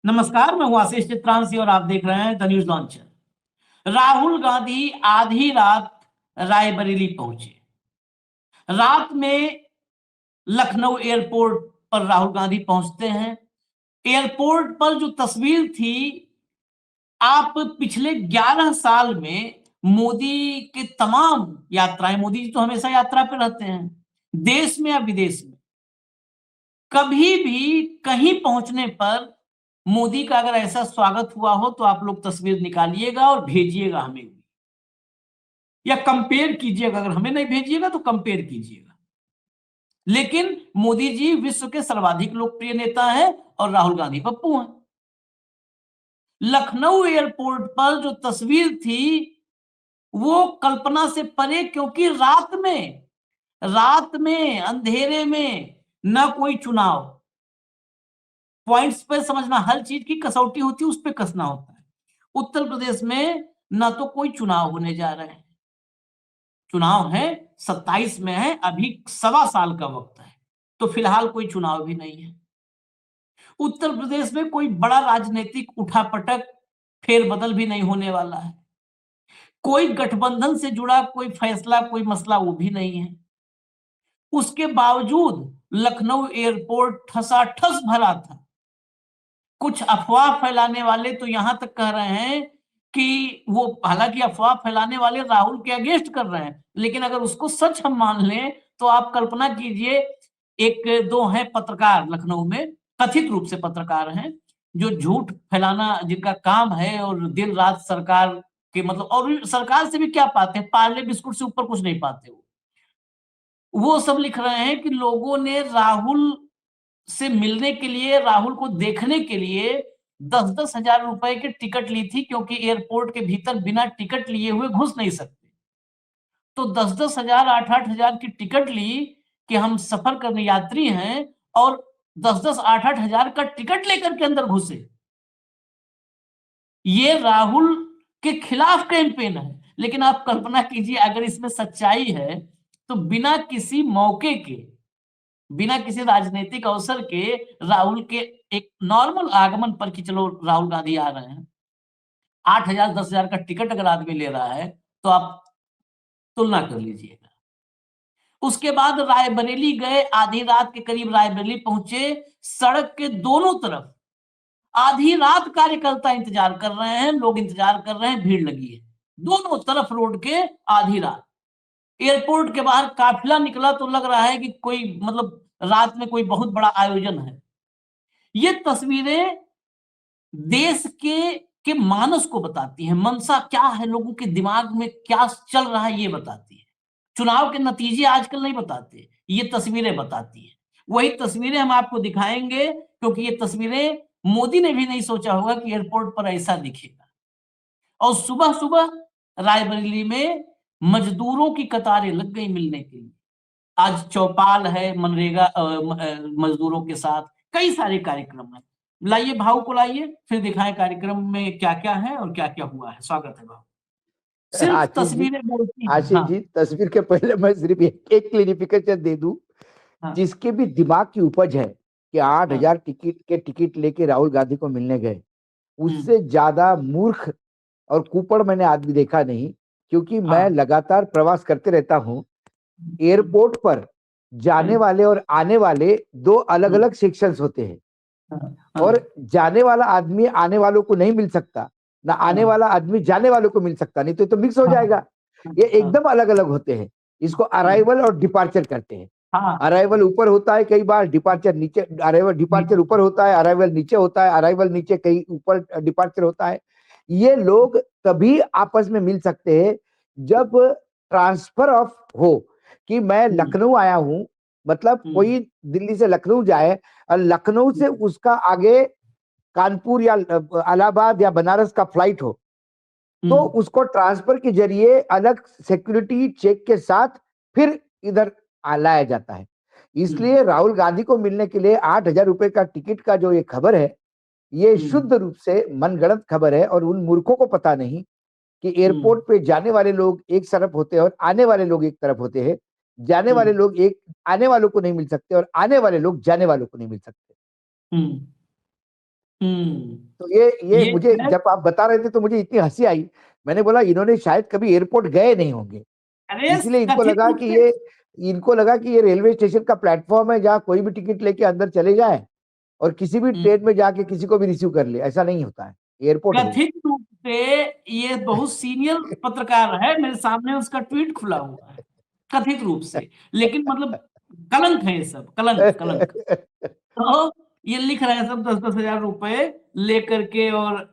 नमस्कार, मैं हूं आशीष चित्रांशी और आप देख रहे हैं the news launcher. Rahul Gandhi आधी रात रायबरेली पहुंचे। रात में लखनऊ एयरपोर्ट पर राहुल गांधी पहुंचते हैं। एयरपोर्ट पर जो तस्वीर थी, आप पिछले 11 साल में मोदी के तमाम यात्राएं, मोदी जी तो हमेशा यात्रा पे रहते हैं, देश में या विदेश में, कभी भी कहीं पहुंचने पर मोदी का अगर ऐसा स्वागत हुआ हो तो आप लोग तस्वीर निकालिएगा और भेजिएगा हमें भी, या कंपेयर कीजिएगा। अगर हमें नहीं भेजिएगा तो कंपेयर कीजिएगा। लेकिन मोदी जी विश्व के सर्वाधिक लोकप्रिय नेता हैं और राहुल गांधी पप्पू हैं। लखनऊ एयरपोर्ट पर जो तस्वीर थी वो कल्पना से परे, क्योंकि रात में अंधेरे में न कोई चुनाव, पॉइंट्स पे समझना, हर चीज की कसौटी होती है, उस पे कसना होता है। उत्तर प्रदेश में न तो कोई चुनाव होने जा रहे हैं, चुनाव है 27 में है, अभी 1.25 साल का वक्त है, तो फिलहाल कोई चुनाव भी नहीं है। उत्तर प्रदेश में कोई बड़ा राजनीतिक उठापटक, फेरबदल भी नहीं होने वाला है। कोई गठबंधन से जुड़ा कोई फैसला, कोई मसला वो भी नहीं है। उसके बावजूद लखनऊ एयरपोर्ट ठसाठस भरा था। कुछ अफवाह फैलाने वाले तो यहां तक कह रहे हैं कि वो, हालांकि अफवाह फैलाने वाले राहुल के अगेंस्ट कर रहे हैं, लेकिन अगर उसको सच हम मान लें तो आप कल्पना कीजिए, एक दो हैं पत्रकार लखनऊ में, कथित रूप से पत्रकार हैं, जो झूठ फैलाना जिनका काम है, और दिन रात सरकार के, मतलब, और सरकार से भी क्या पाते हैं, पार्ले बिस्कुट से ऊपर कुछ नहीं पाते। वो सब लिख रहे हैं कि लोगों ने राहुल से मिलने के लिए, राहुल को देखने के लिए 10-10 हजार रुपए की टिकट ली थी, क्योंकि एयरपोर्ट के भीतर बिना टिकट लिए हुए घुस नहीं सकते। तो 10-10 हजार, 8-8 हजार की टिकट ली कि हम सफर करने यात्री हैं, और 10-10, 8-8 हजार का टिकट लेकर के अंदर घुसे। ये राहुल के खिलाफ कैंपेन है। लेकिन आप कल्पना कीजिए, अगर इसमें सच्चाई है तो बिना किसी मौके के, बिना किसी राजनीतिक अवसर के, राहुल के एक नॉर्मल आगमन पर, कि चलो राहुल गांधी आ रहे हैं, 8 हजार, 10 हजार का टिकट अगर आदमी ले रहा है तो आप तुलना कर लीजिएगा। उसके बाद रायबरेली गए, आधी रात के करीब रायबरेली पहुंचे। सड़क के दोनों तरफ आधी रात कार्यकर्ता इंतजार कर रहे हैं, लोग इंतजार कर रहे हैं, भीड़ लगी है दोनों तरफ रोड के, आधी रात। एयरपोर्ट के बाहर काफिला निकला तो लग रहा है कि कोई, मतलब, रात में कोई बहुत बड़ा आयोजन है। ये तस्वीरें देश के मानस को बताती हैं, मनसा क्या है, लोगों के दिमाग में क्या चल रहा है ये बताती है। चुनाव के नतीजे आजकल नहीं बताते, ये तस्वीरें बताती हैं। वही तस्वीरें हम आपको दिखाएंगे, क्योंकि ये तस्वीरें मोदी ने भी नहीं सोचा होगा कि एयरपोर्ट पर ऐसा दिखेगा। और सुबह सुबह रायबरेली में मजदूरों की कतारें लग गई मिलने के लिए। आज चौपाल है मनरेगा मजदूरों के साथ, कई सारे कार्यक्रम हैं। लाइए भाव को, लाइए, फिर दिखाएं कार्यक्रम में क्या क्या है और क्या क्या हुआ है। स्वागत है भाव। सिर्फ आशीष जी, तस्वीरें बोलती हैं। आशीष हाँ, जी, तस्वीर के पहले मैं सिर्फ एक क्लियरिफिकेशन दे दूं। हाँ, जिसके भी दिमाग की उपज है कि आठ हाँ, हजार टिकट लेके राहुल गांधी को मिलने गए, हम्म, उससे ज्यादा मूर्ख और कुपड़ मैंने आदमी देखा नहीं। क्योंकि मैं हाँ, लगातार प्रवास करते रहता हूं। हम्म, एयरपोर्ट पर जाने हम्म, वाले और आने वाले दो अलग हम्म, अलग सेक्शंस होते हैं। हाँ, और हाँ, जाने वाला आदमी आने वालों को नहीं मिल सकता, ना आने हाँ, वाला आदमी जाने वालों को मिल सकता, नहीं तो मिक्स हो हाँ, जाएगा। ये एकदम अलग अलग होते हैं। इसको अराइवल और डिपार्चर करते हैं। हाँ, अराइवल ऊपर होता है कई बार, डिपार्चर नीचे, अराइवल डिपार्चर ऊपर होता है, अराइवल नीचे होता है, अराइवल नीचे कहीं ऊपर डिपार्चर होता है। ये लोग तभी आपस में मिल सकते हैं जब ट्रांसफर ऑफ हो, कि मैं हम्म, लखनऊ आया हूं, मतलब हम्म, कोई दिल्ली से लखनऊ जाए और लखनऊ से उसका आगे कानपुर या इलाहाबाद या बनारस का फ्लाइट हो, तो हम्म, उसको ट्रांसफर के जरिए अलग सिक्योरिटी चेक के साथ फिर इधर लाया जाता है। हम्म, इसलिए राहुल गांधी को मिलने के लिए 8 हजार रुपए का टिकट का जो ये खबर है, ये हम्म, शुद्ध रूप से मनगढ़ंत खबर है। और उन मूर्खों को पता नहीं कि हम्म, एयरपोर्ट पे जाने वाले लोग एक तरफ होते हैं और आने वाले लोग एक तरफ होते हैं। जाने वाले हम्म, लोग एक आने वालों को नहीं मिल सकते और आने वाले लोग जाने वालों को नहीं मिल सकते। हम्म। हम्म। ये ये मुझे है, जब आप बता रहे थे तो मुझे इतनी हंसी आई। मैंने बोला इन्होंने शायद कभी एयरपोर्ट गए नहीं होंगे, अरे इसलिए कथित रूप से इनको लगा कि ये रेलवे स्टेशन का प्लेटफॉर्म है जहाँ कोई भी टिकट लेके अंदर चले जाए और किसी भी हम्म, ट्रेन में जाके किसी को भी रिसीव कर ले। ऐसा नहीं होता है, एयरपोर्ट है ये। कथित रूप से ये बहुत सीनियर पत्रकार है, मेरे सामने उसका ट्वीट खुला हुआ है, कथित रूप से। लेकिन मतलब कलंक है ये सब, कलंक कलंक। तो ये लिख रहे हैं सब 10-10 हजार रुपए लेकर के, और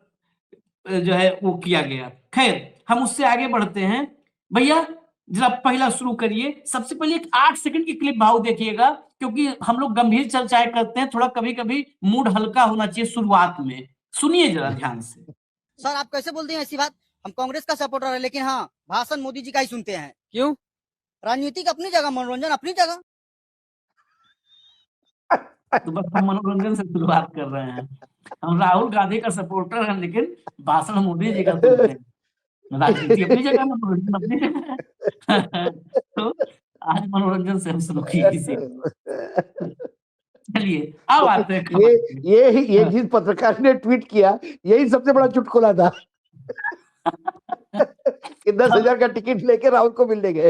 जो है वो किया गया। खैर, हम उससे आगे बढ़ते हैं। भैया जरा पहला शुरू करिए। सबसे पहले एक 8 सेकंड की क्लिप भाव देखिएगा, क्योंकि हम लोग गंभीर चर्चाएं करते हैं, थोड़ा कभी कभी मूड हल्का होना चाहिए शुरुआत में। सुनिए जरा ध्यान से। सर आप कैसे बोलते हैं ऐसी बात? हम कांग्रेस का सपोर्टर है, लेकिन हाँ, भाषण मोदी जी का ही सुनते हैं। क्यों? राजनीतिक अपनी जगह, मनोरंजन अपनी जगह। तो बस हम मनोरंजन से शुरुआत कर रहे हैं। हम राहुल गांधी का सपोर्टर हैं, लेकिन भाषण मोदी जी का सुनते हैं। राजनीति अपनी जगह, मनोरंजन अपनी जगह। तो आज मनोरंजन से हम शुरू किए इसे। चलिए अब आते हैं खबर पे। ये जिस पत्रकार ने ट्वीट किया, यही सबसे बड़ा चुटकुला था कि 10,000 का टिकट लेके राहुल को मिलने गए।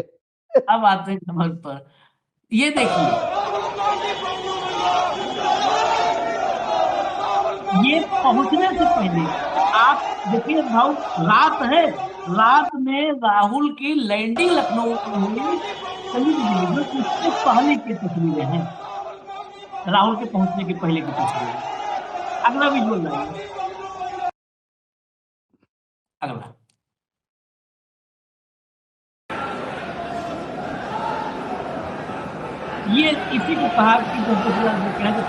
अब आते हैं खबर पर। ये देखिए, ये पहुंचने से पहले आप देखिए भाव, रात है, रात में राहुल की लैंडिंग लखनऊ में उससे पहले की तस्वीरें हैं, राहुल के पहुंचने के पहले की तस्वीरें। अगला विजुअल लाइए, अगला। ये इसी को कहा कि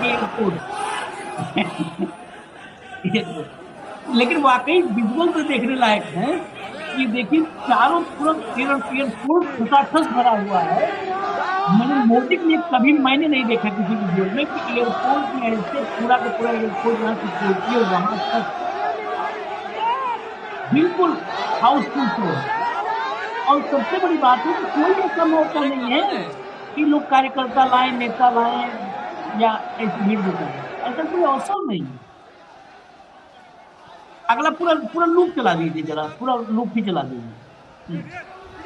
एयरपोर्ट। लेकिन वाकई विजुअल तो देखने लायक है। ये देखिए चारों तरफ एयरपोर्ट खचाखच भरा हुआ है। मैंने मोदी ने कभी मैंने नहीं देखा किसी वीडियो में कि एयरपोर्ट में ऐसे पूरा का पूरा एयरपोर्ट जहाँ सिक्योरिटी है वहां तक बिल्कुल हाउसफुल शो है। और सबसे बड़ी बात है कि कोई ऐसा मौका नहीं है कि लोग कार्यकर्ता लाए, नेता लाए या ऐसी भीड़ जुटाए, ऐसा कोई अवसर नहीं है। अगला पूरा पूरा लूप चला दीजिए, जरा पूरा लूप ही चला दीजिए।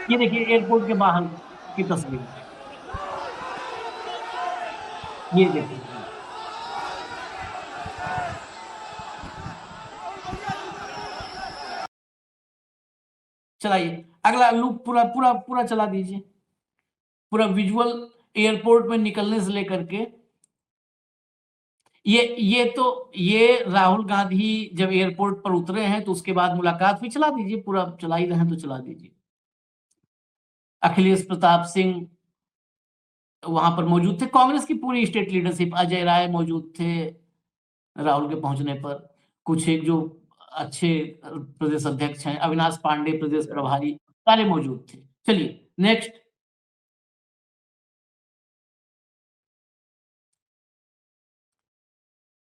ये देखिए एयरपोर्ट के बाहर की तस्वीर, ये देखिए। चलाइए अगला लूप, पूरा पूरा पूरा चला दीजिए, पूरा विजुअल एयरपोर्ट में निकलने से लेकर के। ये राहुल गांधी जब एयरपोर्ट पर उतरे हैं तो उसके बाद मुलाकात भी चला दीजिए, पूरा चला ही रहे हैं तो चला दीजिए। अखिलेश प्रताप सिंह वहां पर मौजूद थे, कांग्रेस की पूरी स्टेट लीडरशिप, अजय राय मौजूद थे राहुल के पहुंचने पर। कुछ एक जो अच्छे प्रदेश अध्यक्ष हैं, अविनाश पांडे प्रदेश प्रभारी, सारे मौजूद थे। चलिए नेक्स्ट,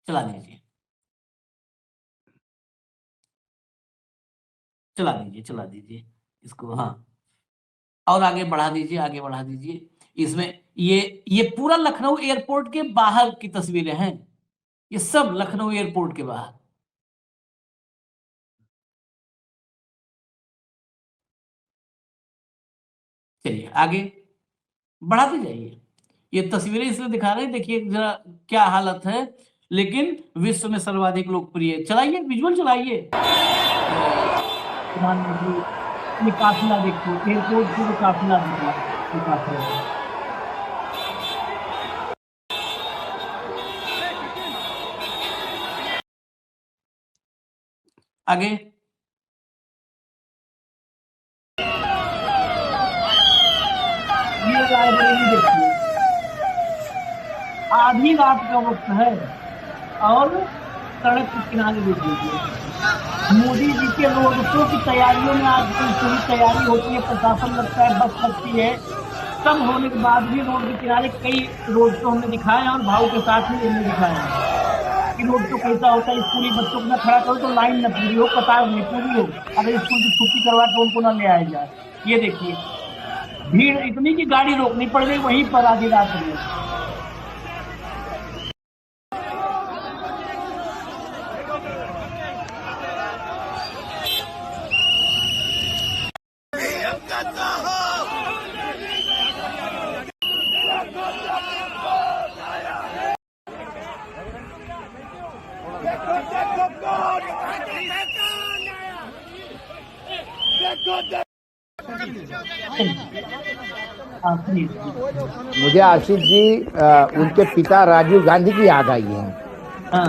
चला दीजिए, चला दीजिए, चला दीजिए इसको। हाँ, और आगे बढ़ा दीजिए, आगे बढ़ा दीजिए। इसमें ये पूरा लखनऊ एयरपोर्ट के बाहर की तस्वीरें हैं, ये सब लखनऊ एयरपोर्ट के बाहर। चलिए आगे बढ़ाते जाइए। ये तस्वीरें इसलिए दिखा रहे हैं, देखिए जरा क्या हालत है, लेकिन विश्व में सर्वाधिक लोकप्रिय। चलाइए विजुअल चलाइए। प्रधानमंत्री, ये काफिला देखिए, एयरपोर्ट से जो काफिला दिख रहा है, ये काफिला। आगे ये रायबरेली देखिए, आधी रात का वक्त है और सड़क के किनारे देख लीजिए। मोदी जी के रोड शो की तैयारियों में आजकल पूरी तैयारी होती है, प्रशासन लगता है, बस लगती है, सब होने के बाद भी रोड के किनारे कई रोड शो हमने दिखाए हैं और भाव के साथ ही हमने दिखाया है कि रोड शो कैसा होता है। स्कूली बच्चों को ना खड़ा करो तो लाइन न पूरी हो, कतार नहीं पूरी हो, अगर स्कूल की छुट्टी करवा तो उनको ना ले आया जाए। ये देखिए भीड़ इतनी की गाड़ी रोकनी पड़ गई वहीं पर आधी रात में। हाँ, प्लीज। मुझे आशीष जी उनके पिता राजीव गांधी की याद आई है। हाँ,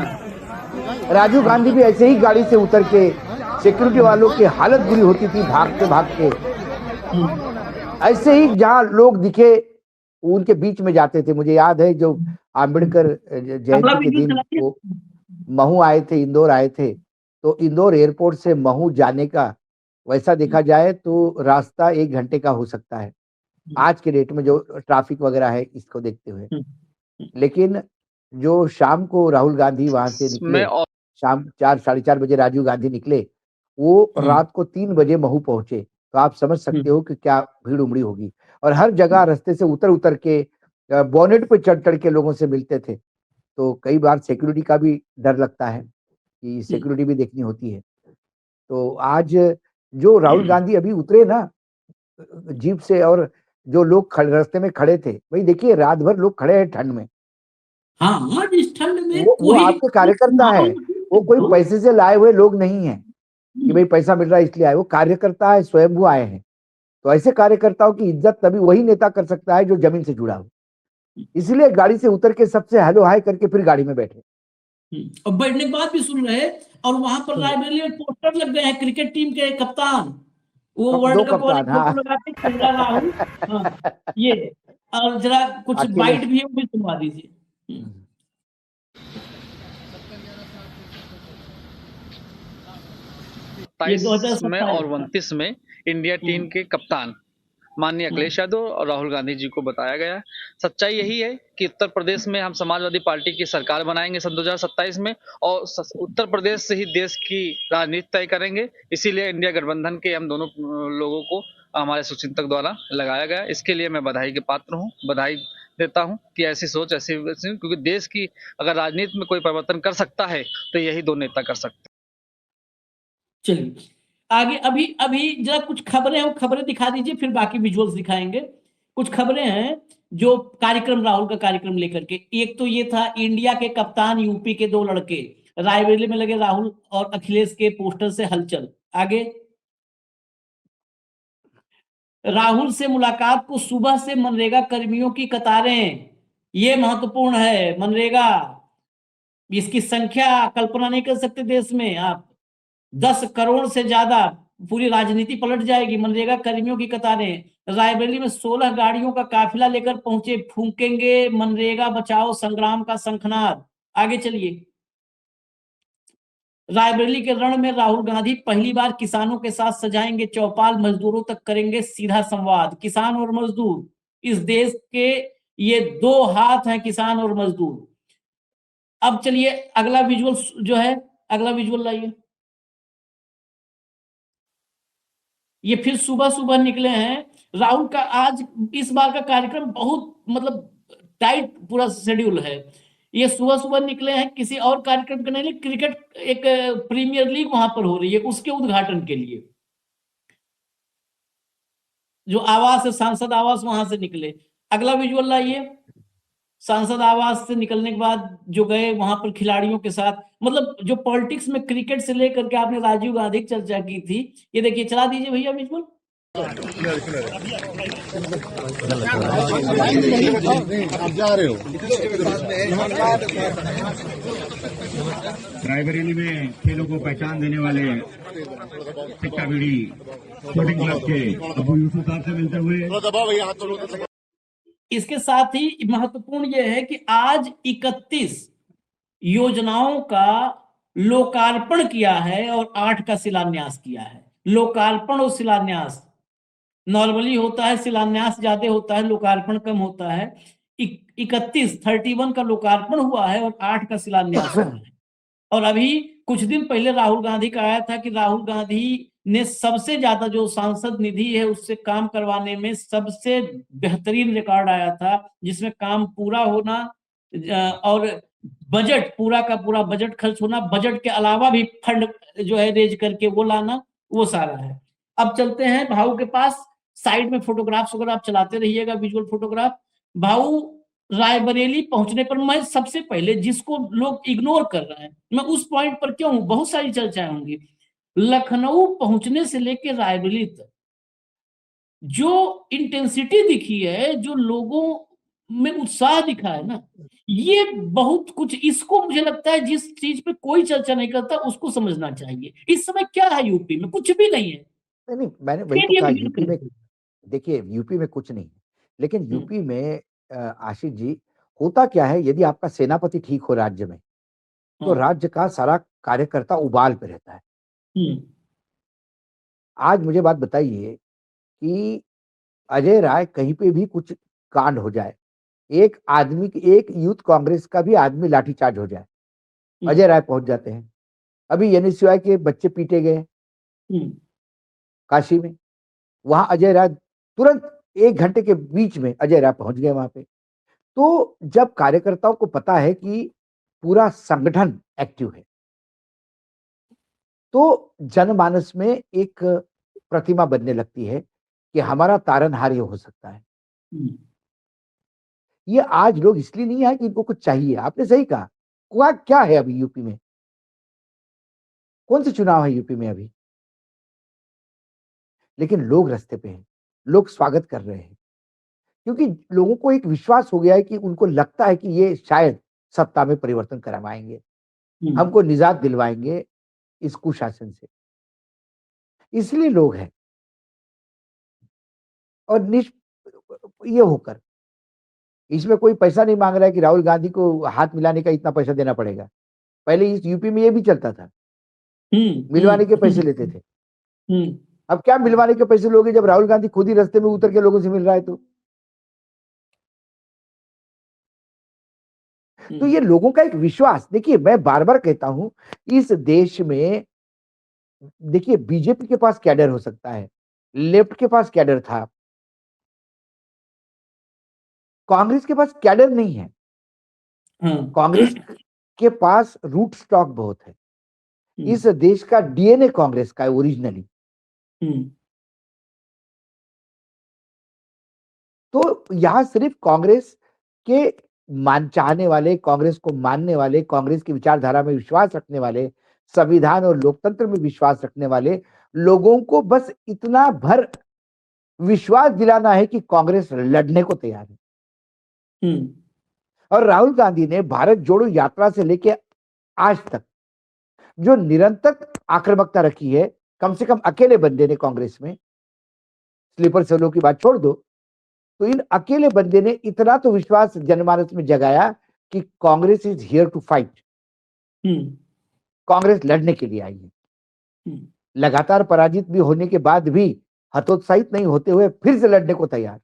राजीव गांधी भी ऐसे ही गाड़ी से उतर के, सिक्योरिटी वालों की हालत बुरी होती थी भागते भागते, ऐसे ही जहां लोग दिखे उनके बीच में जाते थे। मुझे याद है जो आम्बेडकर अगला जयंती के वीडियो दिन चलाइए। वो महू आए थे, इंदौर आए थे, तो इंदौर एयरपोर्ट से महू जाने का वैसा देखा जाए तो रास्ता 1 घंटे का हो सकता है आज के डेट में, जो ट्रैफिक वगैरह है इसको देखते हुए। लेकिन जो शाम को राहुल गांधी वहां से निकले, शाम 4 साढ़े 4 बजे राजीव गांधी निकले, वो रात को 3 बजे महू पहुंचे। तो आप समझ सकते हो कि क्या भीड़ उमड़ी होगी। और हर जगह रास्ते से उतर उतर के बोनेट पे चढ़ चढ़ के लोगों से मिलते थे। तो कई बार सिक्योरिटी का भी डर लगता है कि सिक्योरिटी भी देखनी होती है। तो आज जो राहुल गांधी अभी उतरे ना जीप से, और जो लोग रास्ते में खड़े थे, भाई देखिए रात भर लोग खड़े हैं ठंड में। हाँ, आज इस ठंड में वो कोई आपके कार्यकर्ता है, वो कोई पैसे से लाए हुए लोग नहीं है कि भाई पैसा मिल रहा है इसलिए आए। वो कार्यकर्ता है, स्वयं वो आए हैं। तो ऐसे कार्यकर्ताओं की इज्जत तभी वही नेता कर सकता है जो जमीन से जुड़ा हो। इसलिए गाड़ी से उतर के सबसे हेलो हाय करके फिर गाड़ी में बैठे। और बैठने के बाद भी सुन रहे, और वहां पर रायबरेली में पोस्टर लग गए हैं क्रिकेट टीम के कप्तान, वो दो वर्ल्ड कप वाले कप्तान, हाँ। फोटो लगाते चंद्रा राहुल। हाँ, ये और जरा कुछ अकेले। बाइट भी है वो भी सुनवा दीजिए। 27 में और 29 में इंडिया टीम के कप्तान माननीय अखिलेश यादव और राहुल गांधी जी को बताया गया। सच्चाई यही है कि उत्तर प्रदेश में हम समाजवादी पार्टी की सरकार बनाएंगे सन 2027 में, और उत्तर प्रदेश से ही देश की राजनीति तय करेंगे। इसीलिए इंडिया गठबंधन के हम दोनों लोगों को हमारे शुभचिंतक द्वारा लगाया गया। इसके लिए मैं बधाई के पात्र हूँ, बधाई देता हूँ कि ऐसी सोच, ऐसी, क्योंकि देश की अगर राजनीति में कोई परिवर्तन कर सकता है तो यही दो नेता कर सकते हैं। चलिए आगे, अभी अभी जरा कुछ खबरें हैं, वो खबरें दिखा दीजिए, फिर बाकी विजुअल्स दिखाएंगे। कुछ खबरें हैं जो कार्यक्रम, राहुल का कार्यक्रम लेकर के। एक तो ये था, इंडिया के कप्तान यूपी के 2 लड़के, रायबरेली में लगे राहुल और अखिलेश के पोस्टर से हलचल। आगे, राहुल से मुलाकात को सुबह से मनरेगा कर्मियों की कतारें, ये महत्वपूर्ण है। मनरेगा, इसकी संख्या कल्पना नहीं कर सकते देश में आप, 10 करोड़ से ज्यादा, पूरी राजनीति पलट जाएगी। मनरेगा कर्मियों की कतारें, रायबरेली में 16 गाड़ियों का काफिला लेकर पहुंचे, फूंकेंगे मनरेगा बचाओ संग्राम का शंखनाद। आगे चलिए, रायबरेली के रण में राहुल गांधी पहली बार किसानों के साथ सजाएंगे चौपाल, मजदूरों तक करेंगे सीधा संवाद। किसान और मजदूर, इस देश के ये 2 हाथ हैं, किसान और मजदूर। अब चलिए अगला विजुअल जो है, अगला विजुअल लाइए। ये फिर सुबह सुबह निकले हैं राहुल का। आज इस बार का कार्यक्रम बहुत मतलब टाइट पूरा शेड्यूल है। ये सुबह सुबह निकले हैं, किसी और कार्यक्रम के नहीं, क्रिकेट एक प्रीमियर लीग वहां पर हो रही है, उसके उद्घाटन के लिए। जो आवास है, सांसद आवास, वहां से निकले। अगला विजुअल लाइए। सांसद आवास से निकलने के बाद जो गए वहां पर खिलाड़ियों के साथ, मतलब जो पॉलिटिक्स में क्रिकेट से लेकर के आपने राजीव गांधी की चर्चा की थी, ये देखिए, चला दीजिए भैया विजुअल। आप जा रहे हो रायबरेली में खेलों को पहचान देने वाले सिक्का बीड़ी स्पोर्टिंग क्लब के अबू यूसुफ साहब से मिलते हुए। इसके साथ ही महत्वपूर्ण यह है कि आज 31 योजनाओं का लोकार्पण किया है और 8 का शिलान्यास किया है। लोकार्पण और शिलान्यास नॉर्मली होता है, शिलान्यास ज्यादा होता है, लोकार्पण कम होता है। 31 का लोकार्पण हुआ है और 8 का शिलान्यास हुआ है। और अभी कुछ दिन पहले राहुल गांधी का आया था कि राहुल गांधी ने सबसे ज्यादा जो सांसद निधि है उससे काम करवाने में सबसे बेहतरीन रिकॉर्ड आया था, जिसमें काम पूरा होना और बजट पूरा का पूरा बजट खर्च होना, बजट के अलावा भी फंड जो है रेज करके वो लाना, वो सारा है। अब चलते हैं भाऊ के पास। साइड में फोटोग्राफ्स वगैरह आप चलाते रहिएगा, विजुअल फोटोग्राफ। भाऊ रायबरेली पहुंचने पर मैं सबसे पहले जिसको लोग इग्नोर कर रहे हैं, मैं उस पॉइंट पर क्यों हूं, बहुत सारी चर्चाएं होंगी। लखनऊ पहुंचने से लेकर रायबरेली तक जो इंटेंसिटी दिखी है, जो लोगों में उत्साह दिखा है ना, ये बहुत कुछ, इसको मुझे लगता है जिस चीज पे कोई चर्चा नहीं करता उसको समझना चाहिए। इस समय क्या है यूपी में, कुछ भी नहीं है। नहीं नहीं, मैंने वही फिर तो ये कहा, विजन यूपी में करें। देखिए, यूपी में कुछ नहीं है, लेकिन हम्म, यूपी में आशीष जी, होता क्या है, यदि आपका सेनापति ठीक हो राज्य में, तो हाँ, राज्य का सारा कार्यकर्ता उबाल पे रहता है। हम्म, आज मुझे बात बताइए कि अजय राय कहीं पे भी कुछ कांड हो जाए, एक आदमी एक यूथ कांग्रेस का भी आदमी लाठीचार्ज हो जाए, हम्म, अजय राय पहुंच जाते हैं। अभी एनएसयूआई के बच्चे पीटे गए हम्म, काशी में, वहां अजय राय तुरंत 1 घंटे के बीच में अजय राय पहुंच गए वहां पे। तो जब कार्यकर्ताओं को पता है कि पूरा संगठन एक्टिव है, तो जनमानस में एक प्रतिमा बनने लगती है कि हमारा तारनहार ये हो सकता है। हम्म, ये आज लोग इसलिए नहीं आए कि इनको कुछ चाहिए, आपने सही कहा। क्या है अभी यूपी में, कौन से चुनाव है यूपी में अभी, लेकिन लोग रास्ते पे हैं, लोग स्वागत कर रहे हैं, क्योंकि लोगों को एक विश्वास हो गया है कि उनको लगता है कि ये शायद सत्ता में परिवर्तन करवाएंगे, हम्म, हमको निजात दिलवाएंगे इस कुशासन से, इसलिए लोग हैं। और ये होकर इसमें कोई पैसा नहीं मांग रहा है कि राहुल गांधी को हाथ मिलाने का इतना पैसा देना पड़ेगा। पहले इस यूपी में ये भी चलता था, हम्म, मिलवाने के पैसे हम्म, लेते थे। हम्म, अब क्या मिलवाने के पैसे लोगे जब राहुल गांधी खुद ही रास्ते में उतर के लोगों से मिल रहा है? तो हम्म, ये लोगों का एक विश्वास, देखिए मैं बार बार कहता हूं, इस देश में देखिए बीजेपी के पास कैडर हो सकता है, लेफ्ट के पास कैडर था, कांग्रेस के पास कैडर नहीं है। हाँ, कांग्रेस के पास रूट स्टॉक बहुत है, इस देश का डीएनए कांग्रेस का है ओरिजिनली। हम्म, तो यहां सिर्फ कांग्रेस के चाहने वाले, कांग्रेस को मानने वाले, कांग्रेस की विचारधारा में विश्वास रखने वाले, संविधान और लोकतंत्र में विश्वास रखने वाले लोगों को बस इतना भर विश्वास दिलाना है कि कांग्रेस लड़ने को तैयार है। हम्म, और राहुल गांधी ने भारत जोड़ो यात्रा से लेकर आज तक जो निरंतर आक्रामकता रखी है, कम से कम अकेले बंदे ने कांग्रेस में, स्लीपर सेलों की बात छोड़ दो, तो इन अकेले बंदे ने इतना तो विश्वास जनमानस में जगाया कि Congress is here to fight, hmm, Congress लड़ने के लिए आई है। हम्म, लगातार पराजित भी होने के बाद भी हतोत्साहित नहीं होते हुए फिर से लड़ने को तैयार।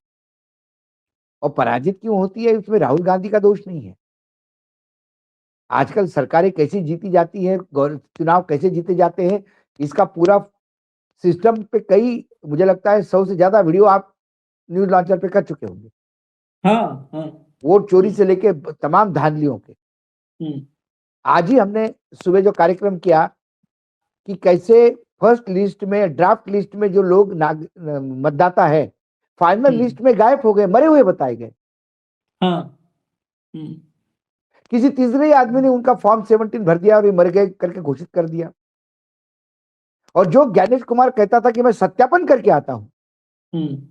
और पराजित क्यों होती है, उसमें राहुल गांधी का दोष नहीं है। आजकल सरकारें कैसे जीती जाती है, चुनाव कैसे जीते जाते हैं, इसका पूरा सिस्टम पे कई, मुझे लगता है 100 से ज्यादा वीडियो आप न्यूज लॉन्चर पे कर चुके होंगे, हाँ, हाँ, वोट चोरी से लेके तमाम धांधलियों के। हम्म, आज ही हमने सुबह जो कार्यक्रम किया कि कैसे फर्स्ट लिस्ट में, ड्राफ्ट लिस्ट में जो लोग मतदाता है, फाइनल लिस्ट में गायब हो गए, मरे हुए बताए गए। हाँ, हम्म, किसी तीसरे आदमी ने उनका फॉर्म 17 भर दिया और ये मर गए करके घोषित कर दिया। और जो ज्ञानेश कुमार कहता था कि मैं सत्यापन करके आता हूं, हम्म,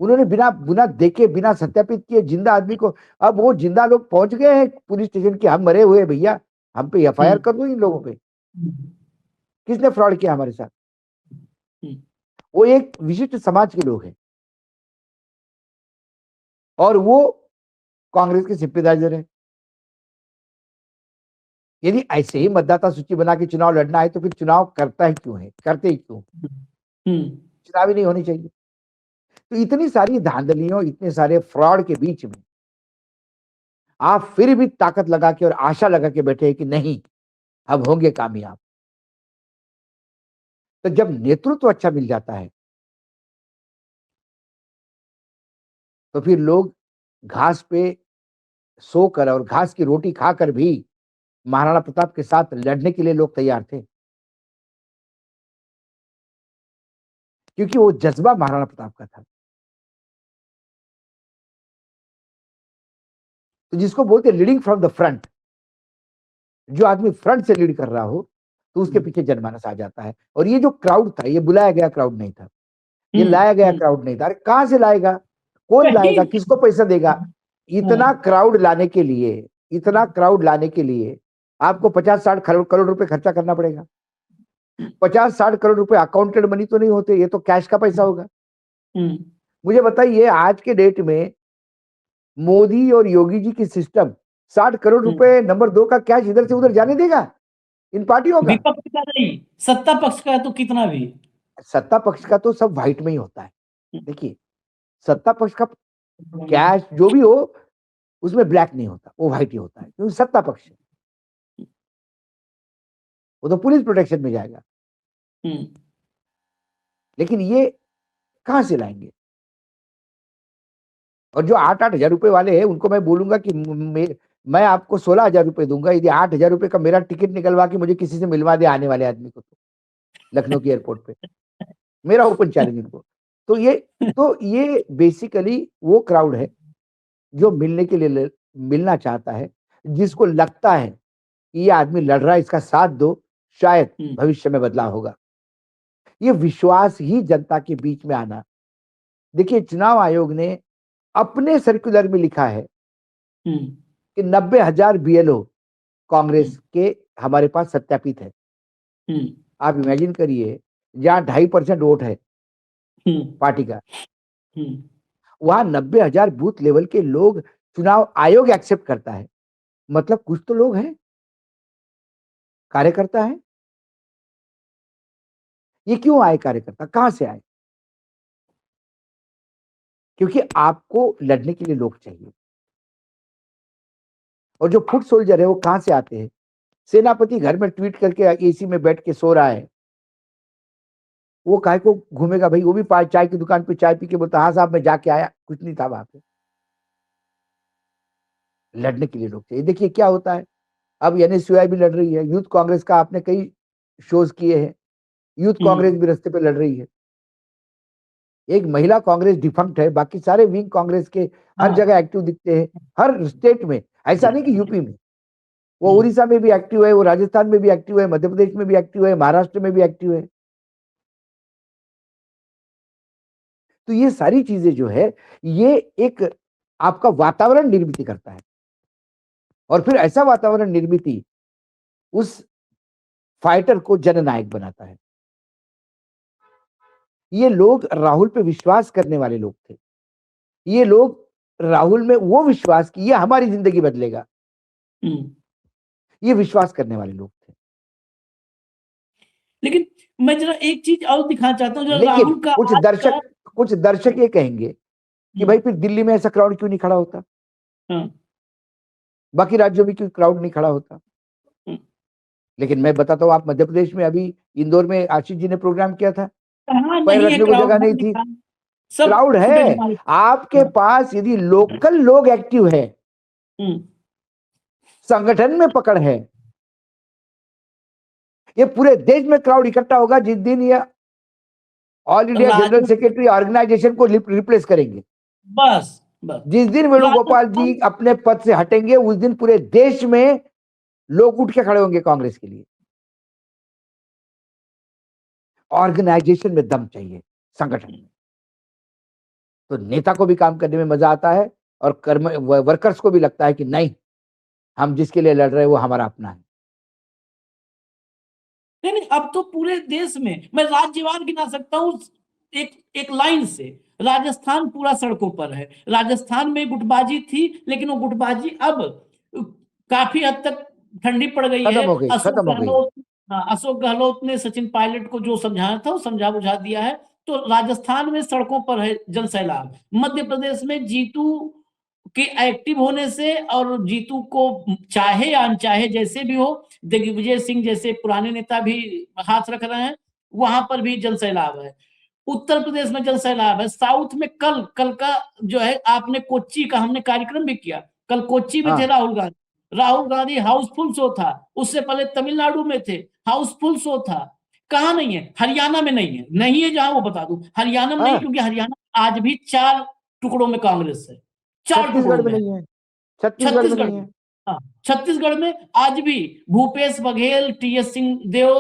उन्होंने बिना बिना देखे, बिना सत्यापित किए जिंदा आदमी को, अब वो जिंदा लोग पहुंच गए हैं पुलिस स्टेशन कि हम मरे हुए भैया, हम पे एफआईआर कर दो इन लोगों पे। हम्म, किसने फ्रॉड किया हमारे साथ? हम्म, वो एक विशिष्ट समाज के लोग हैं और वो कांग्रेस के सिंपैथाइजर हैं। यदि ऐसे ही मतदाता सूची बना के चुनाव लड़ना है तो फिर चुनाव करता ही क्यों है, करते ही क्यों? हम्म, चुनाव ही नहीं होने चाहिए। तो इतनी सारी धांधलियों, इतने सारे फ्रॉड के बीच में आप फिर भी ताकत लगा के और आशा लगा के बैठे हैं कि नहीं, हम होंगे कामयाब। तो जब नेतृत्व अच्छा मिल जाता है तो फिर लोग घास पे सोकर और घास की रोटी खाकर भी महाराणा प्रताप के साथ लड़ने के लिए लोग तैयार थे, क्योंकि वो जज्बा महाराणा प्रताप का था। तो जिसको बोलते हैं लीडिंग फ्रॉम द फ्रंट, जो आदमी फ्रंट से लीड कर रहा हो तो उसके पीछे जनमानस आ जाता है। और ये जो क्राउड था, ये बुलाया गया क्राउड नहीं था, ये लाया गया क्राउड नहीं था। अरे कहां से लाएगा, कौन लाएगा, किसको पैसा देगा? इतना क्राउड लाने के लिए, इतना क्राउड लाने के लिए आपको 50-60 करोड़ रुपए खर्चा करना पड़ेगा। 50-60 करोड़ रुपए अकाउंटेड मनी तो नहीं होते, ये तो कैश का पैसा होगा। मुझे बताइए आज के डेट में मोदी और योगी जी की सिस्टम 60 करोड़ रुपए नंबर 2 का कैश इधर से उधर जाने देगा इन पार्टियों का? विपक्ष का नहीं, सत्ता पक्ष का तो कितना भी। सत्ता पक्ष का तो सब व्हाइट में ही होता है। देखिए सत्ता पक्ष का कैश जो भी हो उसमें ब्लैक नहीं होता, वो व्हाइट ही होता है, क्योंकि सत्ता पक्ष है, वो तो पुलिस प्रोटेक्शन में जाएगा। लेकिन ये कहां से लाएंगे? और जो 8-8 हजार रुपए वाले हैं उनको मैं बोलूंगा कि मैं आपको 16 हजार रुपए दूंगा यदि 8 हजार रुपए का मेरा टिकट निकलवा के मुझे किसी से मिलवा दे आने वाले आदमी को, तो लखनऊ के एयरपोर्ट पे मेरा ओपन चैलेंज इनको। तो ये बेसिकली वो क्राउड है जो मिलने के लिए मिलना चाहता है, जिसको लगता है कि ये आदमी लड़ रहा है, इसका साथ दो, शायद भविष्य में बदलाव होगा। ये विश्वास ही जनता के बीच में आना। देखिए चुनाव आयोग ने अपने सर्कुलर में लिखा है कि 90,000 BLO कांग्रेस के हमारे पास सत्यापित है। आप इमेजिन करिए जहां 2.5% वोट है पार्टी का, वहां 90,000 बूथ लेवल के लोग चुनाव आयोग एक्सेप्ट करता है, मतलब कुछ तो लोग हैं, कार्यकर्ता है। ये क्यों आए कार्यकर्ता, कहां से आए? क्योंकि आपको लड़ने के लिए लोग चाहिए। और जो फुट सोल्जर है वो कहां से आते हैं? सेनापति घर में ट्वीट करके एसी में बैठ के सो रहा है, वो काहे को घूमेगा भाई? वो भी चाय की दुकान पे चाय पी के बोलता हाँ साहब मैं जाके आया, कुछ नहीं था वहां पे। लड़ने के लिए लोग चाहिए। देखिए क्या होता है, अब NSUI भी लड़ रही है, यूथ कांग्रेस का आपने कई शोज किए हैं, यूथ कांग्रेस भी रास्ते पे लड़ रही है। एक महिला कांग्रेस डिफंक्ट है, बाकी सारे विंग कांग्रेस के हर जगह एक्टिव दिखते हैं, हर स्टेट में। ऐसा नहीं कि यूपी में, वो उड़ीसा में भी एक्टिव है, वो राजस्थान में भी एक्टिव है, मध्य प्रदेश में भी एक्टिव है, महाराष्ट्र में भी एक्टिव है। तो ये सारी चीजें जो है ये एक आपका वातावरण निर्मित करता है, और फिर ऐसा वातावरण निर्मित उस फाइटर को जननायक बनाता है। ये लोग राहुल पे विश्वास करने वाले लोग थे, ये लोग राहुल में वो विश्वास कि ये हमारी जिंदगी बदलेगा, ये विश्वास करने वाले लोग थे। लेकिन मैं जरा एक चीज और दिखाना चाहता हूँ, लेकिन राहुल का कुछ दर्शक ये कहेंगे कि भाई फिर दिल्ली में ऐसा क्राउड क्यों नहीं खड़ा होता, बाकी राज्यों में क्यों क्राउड नहीं खड़ा होता? लेकिन मैं बताता हूँ, आप मध्य प्रदेश में अभी इंदौर में आशीष जी ने प्रोग्राम किया था, पैर रखने को जगह नहीं थी, क्राउड है। आपके पास यदि लोकल लोग एक्टिव है, संगठन में पकड़ है, ये पूरे देश में क्राउड इकट्ठा होगा जिस दिन ये all India general secretary organization को रिप्लेस करेंगे। बस जिस दिन वेणुगोपाल जी अपने पद से हटेंगे उस दिन पूरे देश में लोग उठ के खड़े होंगे कांग्रेस के लिए। ऑर्गेनाइजेशन में दम चाहिए, संगठन में। तो नेता को भी काम करने में मजा आता है और वर्कर्स को भी लगता है कि नहीं, हम जिसके लिए लड़ रहे हैं वो हमारा अपना है। नहीं, अब तो पूरे देश में मैं राज्यवार गिना सकता हूँ एक लाइन से। राजस्थान पूरा सड़कों पर है। राजस्थान में गुटबाजी थी, लेकिन वो गुटबाजी अब काफी हद तक ठंडी पड़ गई है। अशोक गहलोत ने सचिन पायलट को जो समझाना था वो समझा बुझा दिया है। तो राजस्थान में सड़कों पर है जन सैलाब। मध्य प्रदेश में जीतू के एक्टिव होने से, और जीतू को चाहे या अनचाहे जैसे भी हो, दिग्विजय सिंह जैसे पुराने नेता भी हाथ रख रहे हैं, वहां पर भी जन सैलाब है। उत्तर प्रदेश में जन सैलाब है। साउथ में कल का जो है, आपने कोच्चि का हमने कार्यक्रम भी किया, कल कोच्चि में थे राहुल गांधी हाउसफुल शो था। उससे पहले तमिलनाडु में थे, हाउसफुल शो था। कहाँ नहीं है? हरियाणा में नहीं है। नहीं है जहां वो बता दूं, हरियाणा में नहीं, क्योंकि हरियाणा आज भी 4 टुकड़ों में कांग्रेस है। 4 टुकड़ों में। छत्तीसगढ़ में छत्तीसगढ़ नहीं में। है। हाँ, छत्तीसगढ़ में आज भी भूपेश बघेल, टीएस सिंहदेव,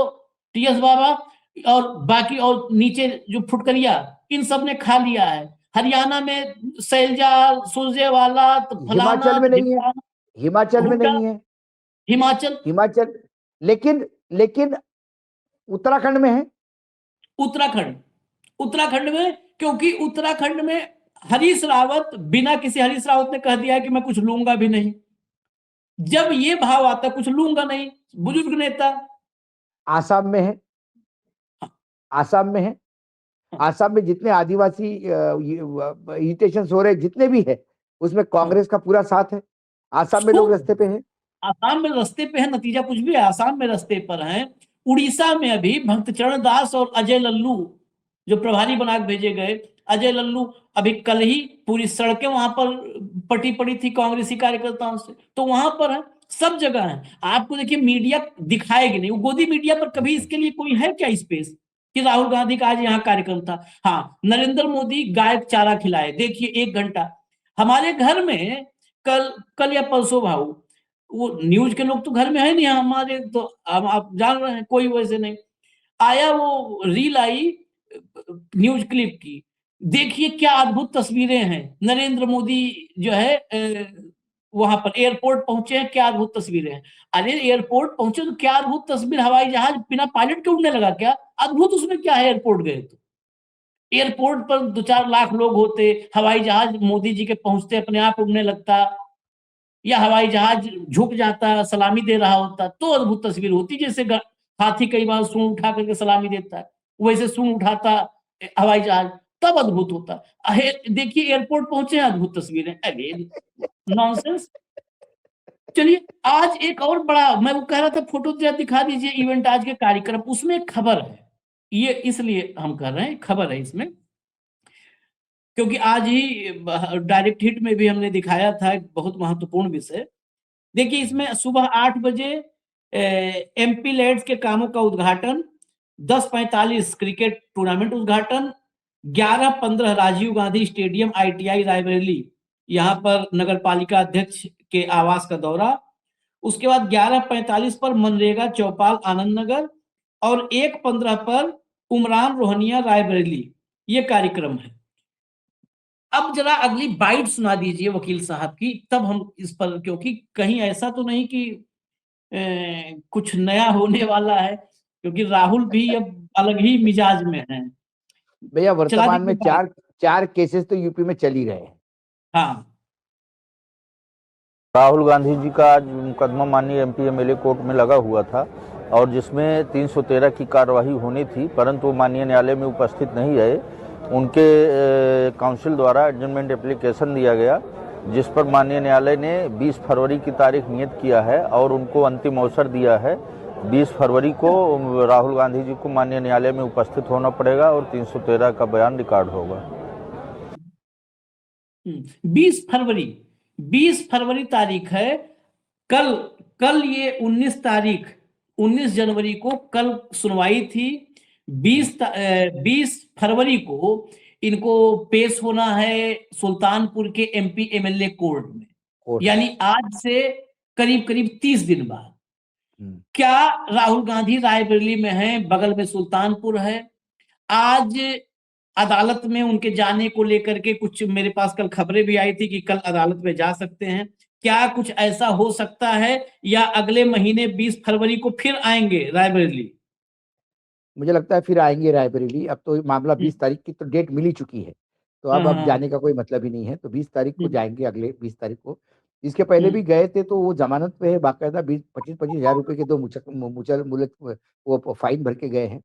टीएस बाबा और बाकी और नीचे जो फुटकरिया, इन सब ने खा लिया है। हरियाणा में सैलजा, सुरजेवाला, तो फलाना, हिमाचल में नहीं है, ढिमकाना, हिमाचल में हुड्डा, नहीं है, हिमाचल, हिमाचल, लेकिन लेकिन उत्तराखंड में है। उत्तराखंड, उत्तराखंड में, क्योंकि उत्तराखंड में हरीश रावत, बिना किसी, हरीश रावत ने कह दिया है कि मैं कुछ लूंगा भी नहीं। जब ये भाव आता कुछ लूंगा नहीं, बुजुर्ग नेता। आसाम में है, आसाम में है, आसाम में जितने आदिवासी इरिटेशन हो रहे जितने भी है, उसमें कांग्रेस का पूरा साथ है। आसाम में लोग रास्ते पे हैं। आसाम में रास्ते पे है, नतीजा कुछ भी है, आसाम में रास्ते पर हैं। उड़ीसा में अभी भक्तचरण दास और अजय लल्लू जो प्रभारी बना के भेजे गए, अजय लल्लू अभी कल ही पूरी सड़कें वहां पर पटी पड़ी थी कांग्रेसी कार्यकर्ताओं से, तो वहां पर है, सब जगह है। आपको देखिए मीडिया दिखाएगी नहीं, वो गोदी मीडिया पर कभी इसके लिए कोई है क्या स्पेस कि राहुल गांधी का आज यहाँ कार्यक्रम था। हाँ, नरेंद्र मोदी गाय को चारा खिलाए, देखिए 1 घंटा हमारे घर में, कल या परसों भाऊ, वो न्यूज के लोग तो घर में है नहीं हमारे, तो हम आप जान रहे हैं कोई वैसे नहीं आया, वो रील आई न्यूज क्लिप की, देखिए क्या अद्भुत तस्वीरें हैं। नरेंद्र मोदी जो है वहां पर एयरपोर्ट पहुंचे हैं, क्या अद्भुत तस्वीरें हैं। अरे एयरपोर्ट पहुंचे तो क्या अद्भुत तस्वीर, हवाई जहाज बिना पायलट के उड़ने लगा क्या? अद्भुत उसमें क्या है, एयरपोर्ट गए तो एयरपोर्ट पर 2-4 लाख लोग होते, हवाई जहाज मोदी जी के पहुंचते अपने आप उड़ने लगता, या हवाई जहाज झुक जाता सलामी दे रहा होता, तो अद्भुत तस्वीर होती। जैसे हाथी कई बार सूंड उठा करके सलामी देता है, वैसे सूंड उठाता हवाई जहाज, तब अद्भुत होता। देखिए एयरपोर्ट पहुंचे, अद्भुत तस्वीरें। अरे नॉनसेंस। चलिए आज एक और बड़ा, मैं वो कह रहा था फोटो दिखा दीजिए, इवेंट आज के कार्यक्रम, उसमें एक खबर है, ये इसलिए हम कर रहे हैं, खबर है इसमें क्योंकि आज ही डायरेक्ट हिट में भी हमने दिखाया था एक बहुत महत्वपूर्ण विषय। देखिए इसमें सुबह 8 बजे एमपी लेड्स के कामों का उद्घाटन, 10:45 क्रिकेट टूर्नामेंट उद्घाटन, 11:15 राजीव गांधी स्टेडियम आईटीआई रायबरेली, यहाँ पर नगर पालिका अध्यक्ष के आवास का दौरा। उसके बाद 11:45 पर मनरेगा चौपाल आनंद नगर, और 1:15 पर उमरान रोहनिया रायबरेली, ये कार्यक्रम है। अब जरा अगली बाइट सुना दीजिए वकील साहब की, तब हम इस पर, क्योंकि कहीं ऐसा तो नहीं कि कुछ नया होने वाला है, क्योंकि राहुल भी अब अलग ही मिजाज में है। भैया चला वर्तमान में दीजिए बाइट। चार केसेस तो यूपी में चल ही रहे हैं। हाँ, राहुल गांधी जी का आज मुकदमा माननीय एमपी एमएलए कोर्ट में लगा हुआ था, और जिसमें 313 की कार्यवाही होनी थी, परंतु वो माननीय न्यायालय में उपस्थित नहीं रहे। उनके काउंसिल द्वारा एडजमेंट एप्लीकेशन दिया गया, जिस पर माननीय न्यायालय ने 20 फरवरी की तारीख नियत किया है, और उनको अंतिम अवसर दिया है। 20 फरवरी को राहुल गांधी जी को माननीय न्यायालय में उपस्थित होना पड़ेगा और 313 का बयान रिकॉर्ड होगा। 20 फरवरी तारीख है। कल ये 19 जनवरी को कल सुनवाई थी। 20 फरवरी को इनको पेश होना है सुल्तानपुर के एमपी एमएलए कोर्ट में, यानी आज से करीब करीब 30 दिन बाद। क्या राहुल गांधी रायबरेली में है, बगल में सुल्तानपुर है। आज अदालत में उनके जाने को लेकर के कुछ मेरे पास कल खबरें भी आई थी कि कल अदालत में जा सकते हैं। क्या कुछ ऐसा हो सकता है, या अगले महीने 20 फरवरी को फिर आएंगे रायबरेली? मुझे लगता है फिर आएंगे रायबरेली। अब तो मामला 20 तारीख की तो डेट मिल ही चुकी है, तो अब जाने का कोई मतलब ही नहीं है। तो 20 तारीख को जाएंगे, अगले 20 तारीख को। इसके पहले भी गए थे, तो वो जमानत पे है, बाकायदा 25-25 हजार रुपए के 2 वो फाइन भर के गए हैं।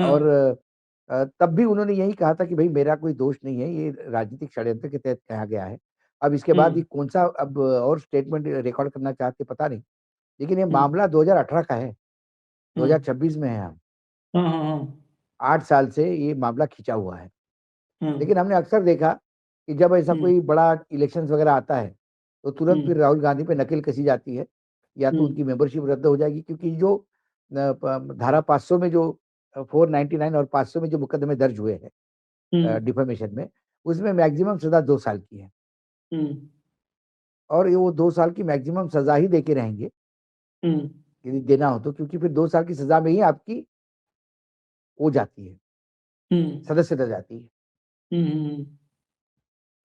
और तब भी उन्होंने यही कहा था कि भाई मेरा कोई दोष नहीं है, ये राजनीतिक षड्यंत्र के तहत कहा गया है। अब इसके बाद ये कौन सा अब और स्टेटमेंट रिकॉर्ड करना चाहते पता नहीं, लेकिन ये मामला 2018 का है, 2026 में है हम। 8 साल से ये मामला खिंचा हुआ है। लेकिन हमने अक्सर देखा कि जब ऐसा कोई बड़ा इलेक्शंस वगैरह आता है, तो तुरंत फिर राहुल गांधी पे नकेल कसी जाती है, या तो उनकी मेंबरशिप रद्द हो जाएगी, क्योंकि जो धारा 500 में जो 499 और 500 में जो मुकदमे दर्ज हुए हैं डिफेमेशन में, उसमें मैक्सिमम सजा 2 साल की है। और ये वो 2 साल की मैक्सिमम सजा ही देके रहेंगे हम्म, यदि देना हो तो, क्योंकि फिर 2 साल की सजा में ही आपकी हो जाती है, हम्म, सदस्यता जाती है। हम्म,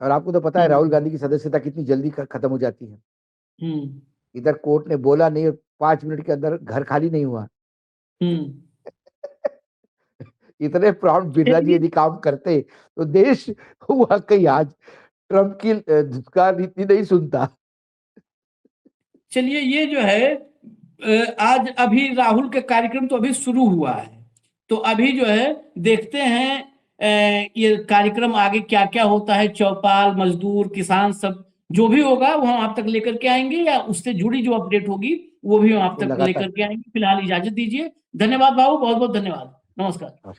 और आपको तो पता है हम्म, राहुल गांधी की सदस्यता कितनी जल्दी खत्म हो जाती है। हम्म, इधर कोर्ट ने बोला नहीं, 5 मिनट के अंदर घर खाली नहीं हुआ। हम्म। इतने प्राउड बिरला जी चलिए यदि काम करते तो देश वाकई आज ट्रम्प की धुतकार नीति नहीं सुनता। चलिए, ये जो है आज अभी राहुल के कार्यक्रम तो अभी शुरू हुआ है, तो अभी जो है देखते हैं ये कार्यक्रम आगे क्या क्या होता है। चौपाल, मजदूर, किसान, सब जो भी होगा वो हम आप तक लेकर के आएंगे, या उससे जुड़ी जो अपडेट होगी वो भी हम आप वो तक लगातार लेकर के आएंगे। फिलहाल इजाजत दीजिए। धन्यवाद बाबू, बहुत बहुत धन्यवाद। नमस्कार।